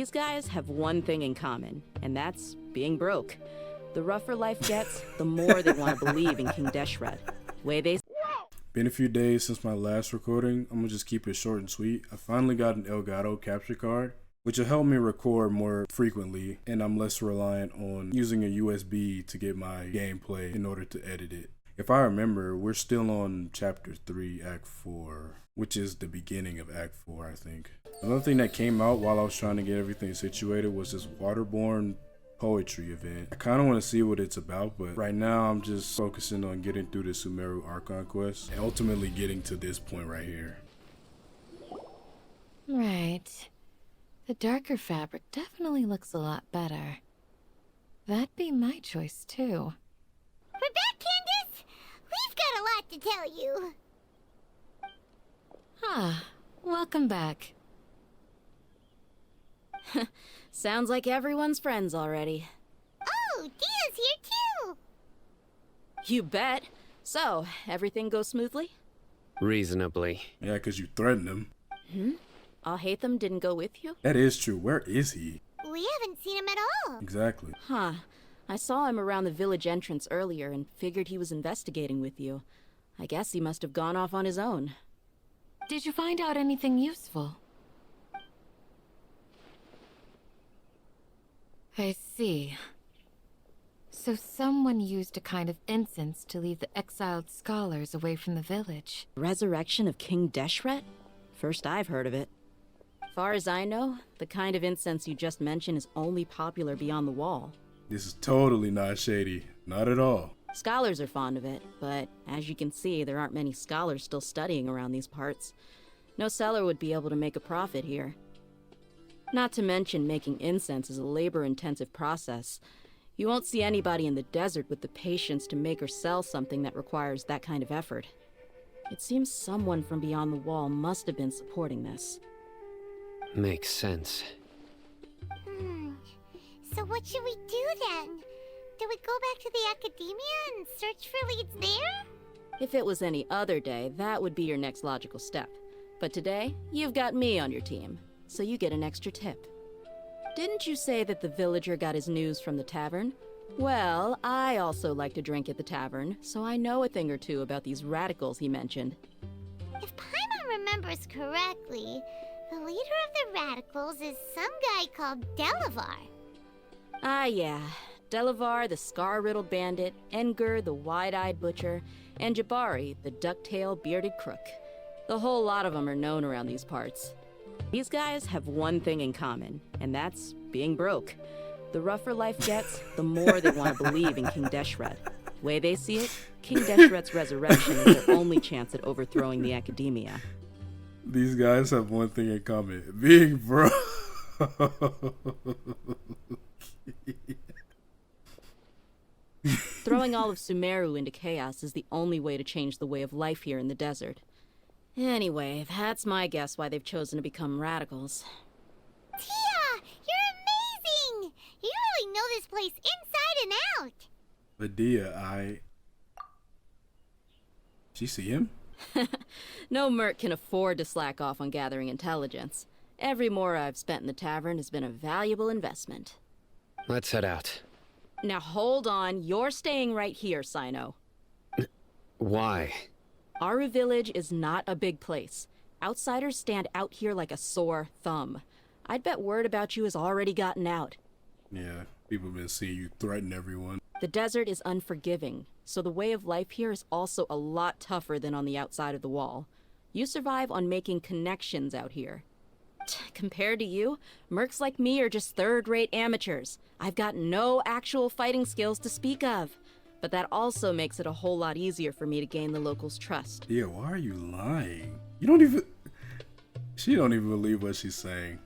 These guys have one thing in common, and that's being broke. The rougher life gets, the more they want to believe in King Deshret. Way they... Been a few days since my last recording. I'm gonna just keep it short and sweet. I finally got an Elgato capture card, which will help me record more frequently, and I'm less reliant on using a USB to get my gameplay in order to edit it. If I remember, we're still on chapter 3, act 4, which is the beginning of act 4, I think. Another thing that came out while I was trying to get everything situated was this waterborne poetry event. I kind of want to see what it's about, but right now I'm just focusing on getting through the Sumeru Archon quest and ultimately getting to this point right here. Right. The darker fabric definitely looks a lot better. That'd be my choice too. We're back, Candace! We've got a lot to tell you. Ah, welcome back. Sounds like everyone's friends already. Oh, Dehya's here too! You bet. So, everything goes smoothly? Reasonably. Yeah, because you threatened him. Alhaitham didn't go with you? That is true. Where is he? We haven't seen him at all. Exactly. Huh. I saw him around the village entrance earlier and figured he was investigating with you. I guess he must have gone off on his own. Did you find out anything useful? I see. So someone used a kind of incense to lead the exiled scholars away from the village. Resurrection of King Deshret? First I've heard of it. Far as I know, the kind of incense you just mentioned is only popular beyond the wall. This is totally not shady. Not at all. Scholars are fond of it, but as you can see, there aren't many scholars still studying around these parts. No seller would be able to make a profit here. Not to mention, making incense is a labor-intensive process. You won't see anybody in the desert with the patience to make or sell something that requires that kind of effort. It seems someone from beyond the wall must have been supporting this. Makes sense. So what should we do then? Do we go back to the academia and search for leads there? If it was any other day, that would be your next logical step. But today, you've got me on your team, so you get an extra tip. Didn't you say that the villager got his news from the tavern? Well, I also like to drink at the tavern, so I know a thing or two about these radicals he mentioned. If Paimon remembers correctly, the leader of the radicals is some guy called Delavar. Ah, yeah. Delavar, the scar-riddled bandit, Engur, the wide-eyed butcher, and Jabari, the duck-tailed bearded crook. The whole lot of them are known around these parts. These guys have one thing in common, and that's being broke. The rougher life gets, the more they want to believe in King Deshret. Way they see it, King Deshret's resurrection is their only chance at overthrowing the academia. These guys have one thing in common. Being broke. Throwing all of Sumeru into chaos is the only way to change the way of life here in the desert. Anyway, that's my guess why they've chosen to become radicals. Dehya, you're amazing! You really know this place inside and out. But Dehya, Did you see him? No merc can afford to slack off on gathering intelligence. Every more I've spent in the tavern has been a valuable investment. Let's head out. Now hold on, you're staying right here, Sino. Why? Aru village is not a big place. Outsiders stand out here like a sore thumb. I'd bet word about you has already gotten out. Yeah, people have been seeing you threaten everyone. The desert is unforgiving, so the way of life here is also a lot tougher than on the outside of the wall. You survive on making connections out here. Compared to you, mercs like me are just third-rate amateurs. I've got no actual fighting skills to speak of. But that also makes it a whole lot easier for me to gain the locals' trust. Yeah, why are you lying? You don't even... She don't even believe what she's saying.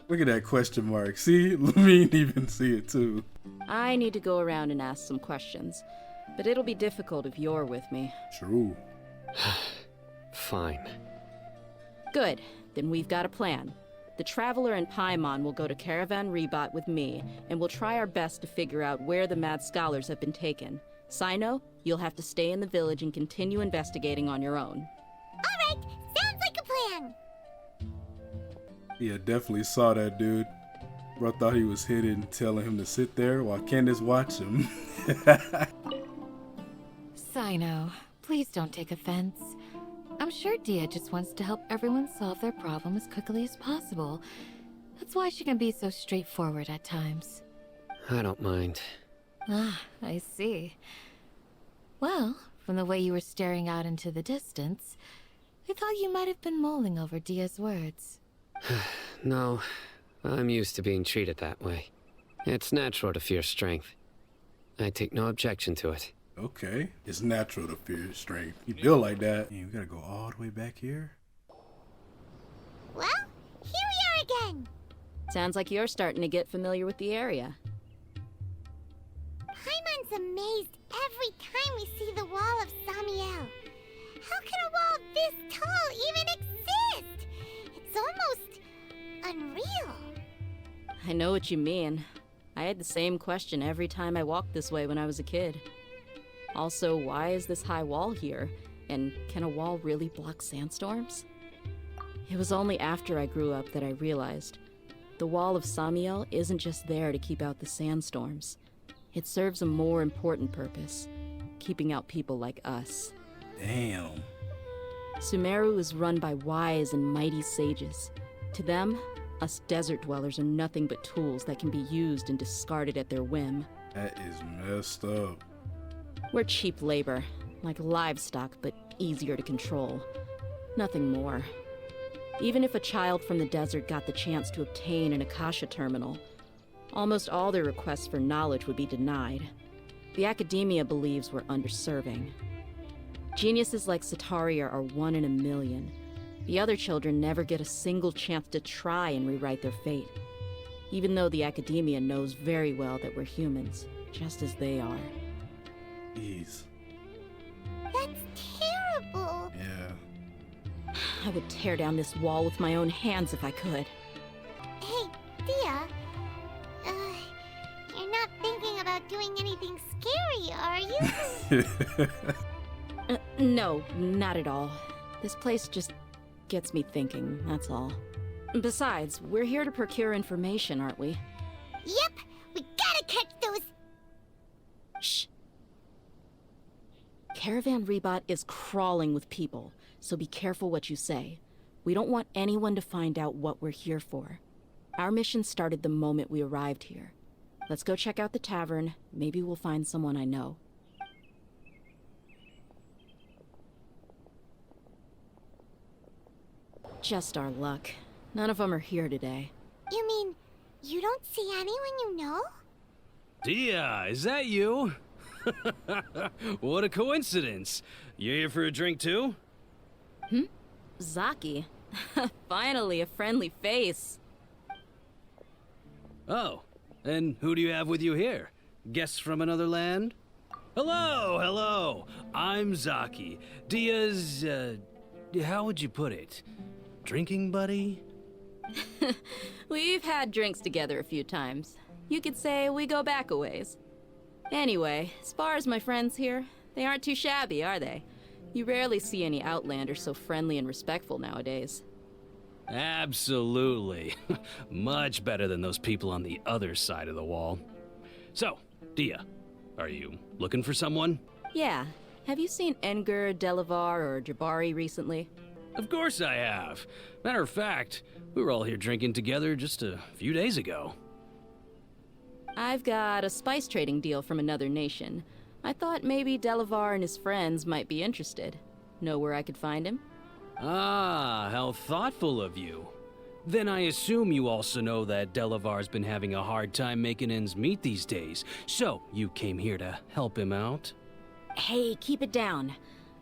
Look at that question mark. See? Lamine even see it too. I need to go around and ask some questions. But it'll be difficult if you're with me. True. Fine. Good. Then we've got a plan. The Traveler and Paimon will go to Caravan Rebot with me, and we'll try our best to figure out where the mad scholars have been taken. Sino, you'll have to stay in the village and continue investigating on your own. All right, sounds like a plan. Yeah, definitely saw that dude. Bro thought he was hidden, telling him to sit there while Candace watched him. Sino, please don't take offense. I'm sure Dehya just wants to help everyone solve their problem as quickly as possible. That's why she can be so straightforward at times. I don't mind. Ah, I see. Well, from the way you were staring out into the distance, I thought you might have been mulling over Dehya's words. No, I'm used to being treated that way. It's natural to fear strength. I take no objection to it. Okay, it's natural to fear strength. You feel like that. Man, we gotta go all the way back here. Well, here we are again. Sounds like you're starting to get familiar with the area. Paimon's amazed every time we see the wall of Samiel. How can a wall this tall even exist? It's almost unreal. I know what you mean. I had the same question every time I walked this way when I was a kid. Also, why is this high wall here? And can a wall really block sandstorms? It was only after I grew up that I realized the wall of Samiel isn't just there to keep out the sandstorms. It serves a more important purpose, keeping out people like us. Damn. Sumeru is run by wise and mighty sages. To them, us desert dwellers are nothing but tools that can be used and discarded at their whim. That is messed up. We're cheap labor, like livestock, but easier to control. Nothing more. Even if a child from the desert got the chance to obtain an Akasha terminal, almost all their requests for knowledge would be denied. The academia believes we're underserving. Geniuses like Sataria are 1 in a million. The other children never get a single chance to try and rewrite their fate, even though the academia knows very well that we're humans, just as they are. Jeez. That's terrible. Yeah. I would tear down this wall with my own hands if I could. Hey, Dehya. You're not thinking about doing anything scary, are you? No, not at all. This place just gets me thinking, that's all. Besides, we're here to procure information, aren't we? Yep, we gotta catch those. Shh. Caravan Rebot is crawling with people, so be careful what you say. We don't want anyone to find out what we're here for. Our mission started the moment we arrived here. Let's go check out the tavern. Maybe we'll find someone I know. Just our luck. None of them are here today. You mean, you don't see anyone you know? Dehya, is that you? What a coincidence. You here for a drink too? Zaki. Finally, a friendly face. Oh, and who do you have with you here? Guests from another land? Hello, hello. I'm Zaki. Dehya's, how would you put it? Drinking buddy? We've had drinks together a few times. You could say we go back a ways. Anyway, as far as my friends here, they aren't too shabby, are they? You rarely see any Outlanders so friendly and respectful nowadays. Absolutely. Much better than those people on the other side of the wall. So, Dehya, are you looking for someone? Yeah. Have you seen Edgar, Delavar, or Jabari recently? Of course I have. Matter of fact, we were all here drinking together just a few days ago. I've got a spice trading deal from another nation. I thought maybe Delavar and his friends might be interested. Know where I could find him? Ah, how thoughtful of you. Then I assume you also know that Delavar's been having a hard time making ends meet these days, so you came here to help him out? Hey, keep it down.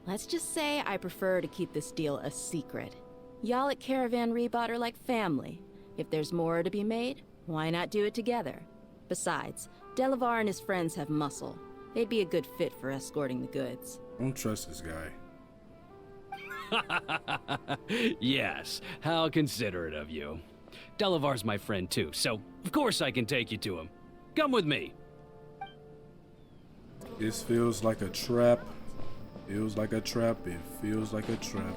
Let's just say I prefer to keep this deal a secret. Y'all at Caravan Rebot are like family. If there's more to be made, why not do it together? Besides, Delavar and his friends have muscle. They'd be a good fit for escorting the goods. Don't trust this guy. Yes, how considerate of you. Delavar's my friend too, so of course I can take you to him. Come with me. This feels like a trap. Feels like a trap. It feels like a trap.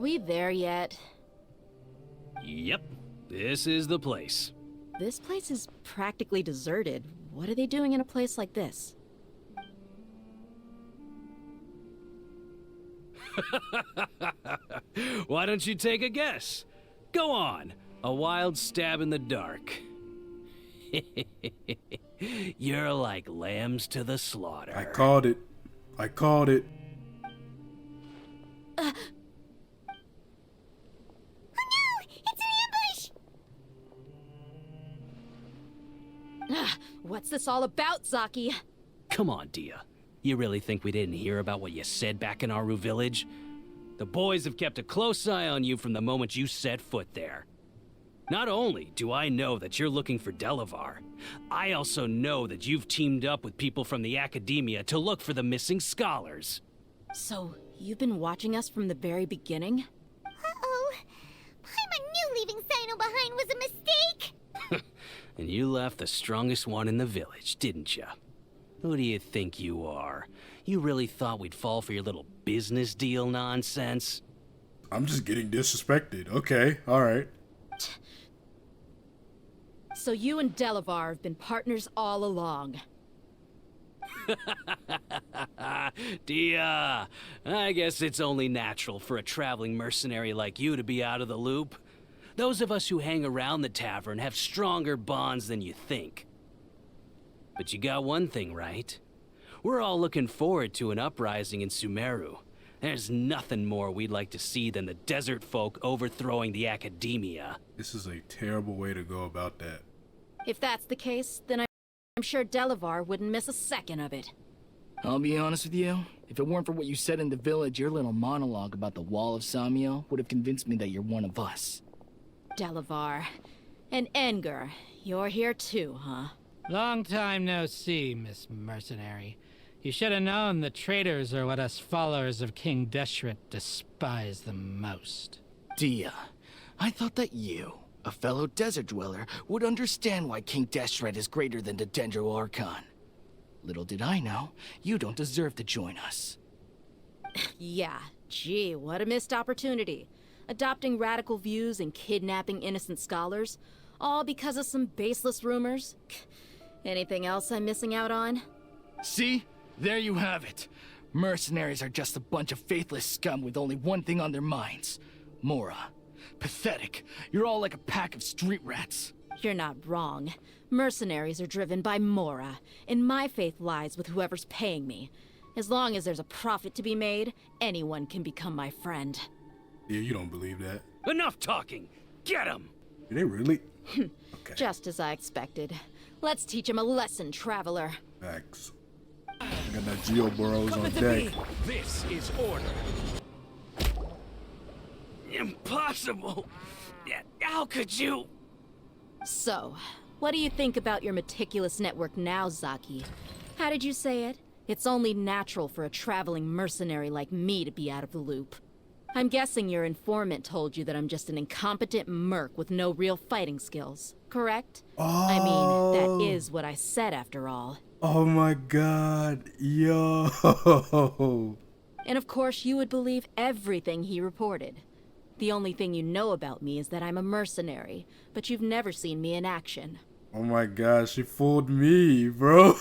we there yet? Yep, this is the place. This place is practically deserted. What are they doing in a place like this? Why don't you take a guess? Go on, a wild stab in the dark. You're like lambs to the slaughter. I called it. I called it. Oh no! It's an ambush! What's this all about, Zaki? Come on, Dehya. You really think we didn't hear about what you said back in Aru village? The boys have kept a close eye on you from the moment you set foot there. Not only do I know that you're looking for Delavar, I also know that you've teamed up with people from the academia to look for the missing scholars. So, you've been watching us from the very beginning? Uh-oh. Paimon knew leaving Sino behind was a mistake! And you left the strongest one in the village, didn't you? Who do you think you are? You really thought we'd fall for your little business deal nonsense? I'm just getting disrespected. Okay, alright. So you and Delavar have been partners all along. Dehya, I guess it's only natural for a traveling mercenary like you to be out of the loop. Those of us who hang around the tavern have stronger bonds than you think. But you got one thing right. We're all looking forward to an uprising in Sumeru. There's nothing more we'd like to see than the desert folk overthrowing the academia. This is a terrible way to go about that. If that's the case, then I'm sure Delavar wouldn't miss a second of it. I'll be honest with you. If it weren't for what you said in the village, your little monologue about the Wall of Samiel would have convinced me that you're one of us. Delavar. And Engur, you're here too, huh? Long time no see, Miss Mercenary. You should have known the traitors are what us followers of King Deshret despise the most. Dehya, I thought that you, a fellow desert dweller, would understand why King Deshret is greater than the Dendro Archon. Little did I know, you don't deserve to join us. Yeah, gee, what a missed opportunity. Adopting radical views and kidnapping innocent scholars, all because of some baseless rumors. Anything else I'm missing out on? See? There you have it. Mercenaries are just a bunch of faithless scum with only one thing on their minds. Mora. Pathetic. You're all like a pack of street rats. You're not wrong. Mercenaries are driven by Mora, and my faith lies with whoever's paying me. As long as there's a profit to be made, anyone can become my friend. Yeah, you don't believe that. Enough talking! Get him! Did they really? Okay. Just as I expected. Let's teach him a lesson, traveler. Facts. I got that Geo Burrows on deck. This is order. Impossible! How could you? So, what do you think about your meticulous network now, Zaki? How did you say it? It's only natural for a traveling mercenary like me to be out of the loop. I'm guessing your informant told you that I'm just an incompetent merc with no real fighting skills, correct? I mean, that is what I said after all. Oh my god. Yo. And of course you would believe everything he reported. The only thing you know about me is that I'm a mercenary, but you've never seen me in action. Oh my god, she fooled me, bro.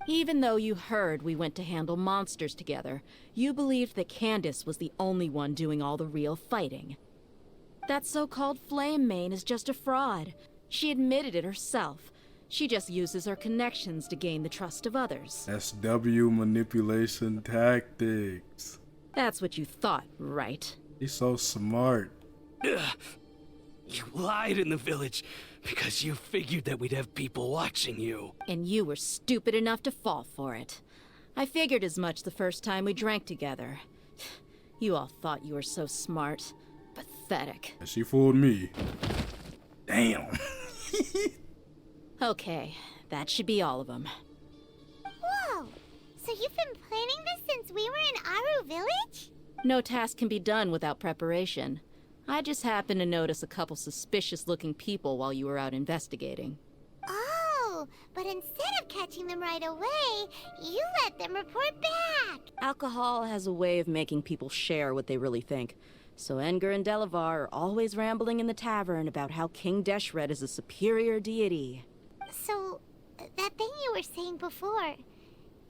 Even though you heard we went to handle monsters together, you believed that Candace was the only one doing all the real fighting. That so-called Flame Main is just a fraud. She admitted it herself. She just uses her connections to gain the trust of others. SW manipulation tactics. That's what you thought, right? He's so smart. You lied in the village because you figured that we'd have people watching you. And you were stupid enough to fall for it. I figured as much the first time we drank together. You all thought you were so smart. Pathetic. And she fooled me. Damn. Okay, that should be all of them. Whoa! So you've been planning this since we were in Aru village? No task can be done without preparation. I just happened to notice a couple suspicious-looking people while you were out investigating. Oh, But instead of catching them right away, you let them report back. Alcohol has a way of making people share what they really think. So Edgar and Delavar are always rambling in the tavern about how King Deshret is a superior deity. So, that thing you were saying before,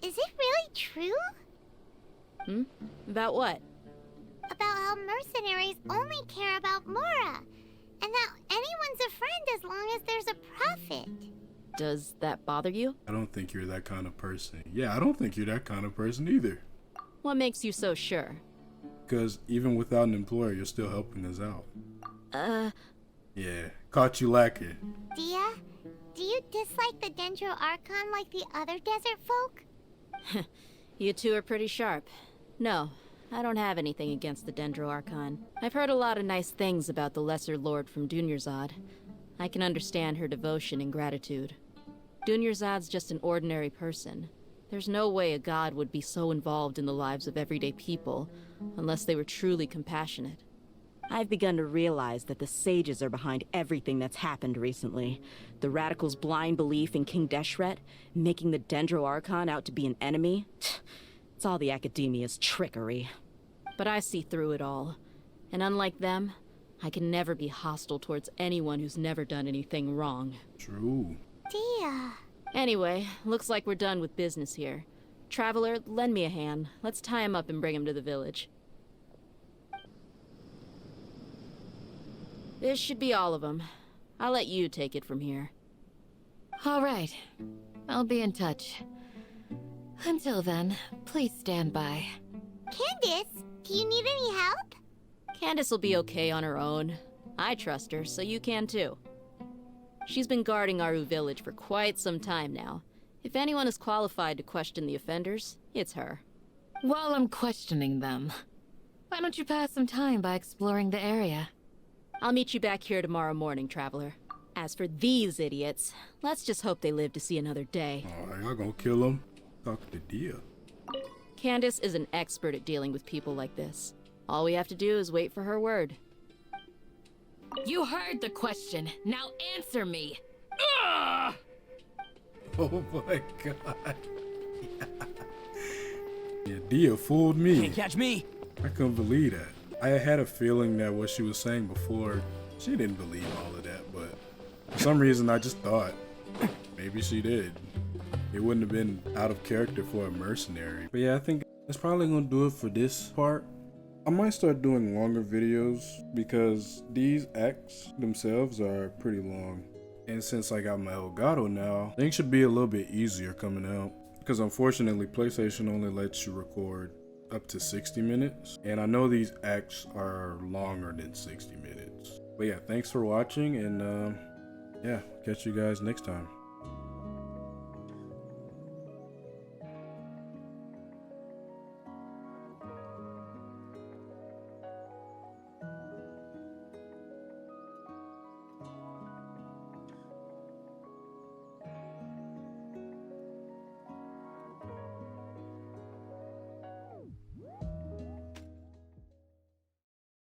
is it really true? About what? About how mercenaries only care about Mora, and that anyone's a friend as long as there's a profit. Does that bother you? I don't think you're that kind of person. Yeah, I don't think you're that kind of person either. What makes you so sure? Because even without an employer, you're still helping us out. Yeah, caught you lacking. Dehya, do you dislike the Dendro Archon like the other desert folk? You two are pretty sharp. No, I don't have anything against the Dendro Archon. I've heard a lot of nice things about the Lesser Lord from Dunyarzad. I can understand her devotion and gratitude. Dunyarzad's just an ordinary person. There's no way a god would be so involved in the lives of everyday people, unless they were truly compassionate. I've begun to realize that the sages are behind everything that's happened recently. The radicals' blind belief in King Deshret, making the Dendro Archon out to be an enemy. It's all the academia's trickery. But I see through it all. And unlike them, I can never be hostile towards anyone who's never done anything wrong. True. Dehya. Anyway, looks like we're done with business here. Traveler, lend me a hand. Let's tie him up and bring him to the village. This should be all of them. I'll let you take it from here. All right. I'll be in touch. Until then, please stand by. Candace, do you need any help? Candace will be okay on her own. I trust her, so you can too. She's been guarding Aru village for quite some time now. If anyone is qualified to question the offenders, it's her. While I'm questioning them, why don't you pass some time by exploring the area? I'll meet you back here tomorrow morning, Traveler. As for these idiots, let's just hope they live to see another day. Alright, y'all gonna kill him? Talk to Dehya. Candace is an expert at dealing with people like this. All we have to do is wait for her word. You heard the question. Now answer me. Oh my god. Yeah, Dehya fooled me. Can't catch me. I couldn't believe that. I had a feeling that what she was saying before, she didn't believe all of that, but for some reason I just thought maybe she did. It wouldn't have been out of character for a mercenary. But yeah, I think that's probably gonna do it for this part. I might start doing longer videos because these acts themselves are pretty long. And since I got my Elgato now, things should be a little bit easier coming out. Because unfortunately, PlayStation only lets you record up to 60 minutes. And I know these acts are longer than 60 minutes. But yeah, thanks for watching and yeah, catch you guys next time.